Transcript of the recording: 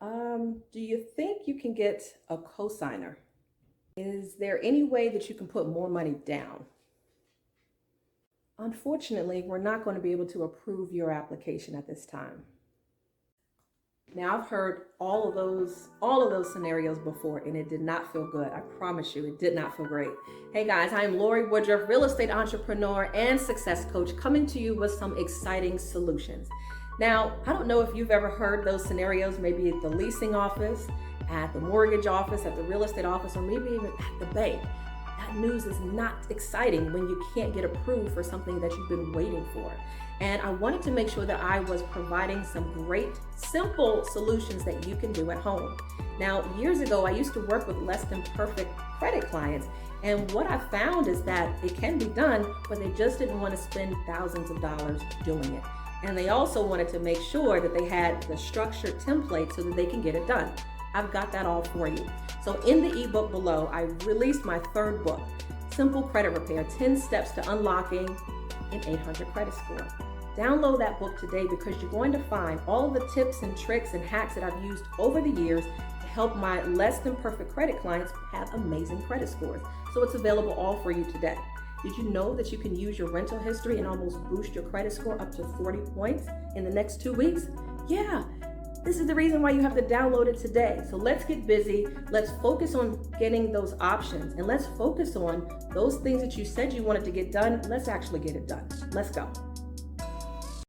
Do you think you can get a cosigner? Is there any way that you can put more money down? Unfortunately, we're not going to be able to approve your application at this time. Now, I've heard all of those scenarios before, and it did not feel good. I promise you, it did not feel great. Hey guys, I am Lorie Woodruff, real estate entrepreneur and success coach, coming to you with some exciting solutions. Now, I don't know if you've ever heard those scenarios, maybe at the leasing office, at the mortgage office, at the real estate office, or maybe even at the bank. That news is not exciting when you can't get approved for something that you've been waiting for. And I wanted to make sure that I was providing some great, simple solutions that you can do at home. Now, years ago, I used to work with less than perfect credit clients. And what I found is that it can be done, but they just didn't want to spend thousands of dollars doing it. And they also wanted to make sure that they had the structured template so that they can get it done. I've got that all for you. So in the ebook below, I released my third book, Simple Credit Repair, 10 Steps to Unlocking an 800 Credit Score. Download that book today because you're going to find all of the tips and tricks and hacks that I've used over the years to help my less than perfect credit clients have amazing credit scores. So it's available all for you today. Did you know that you can use your rental history and almost boost your credit score up to 40 points in the next 2 weeks? Yeah, this is the reason why you have to download it today. So let's get busy. Let's focus on getting those options, and let's focus on those things that you said you wanted to get done. Let's actually get it done. Let's go.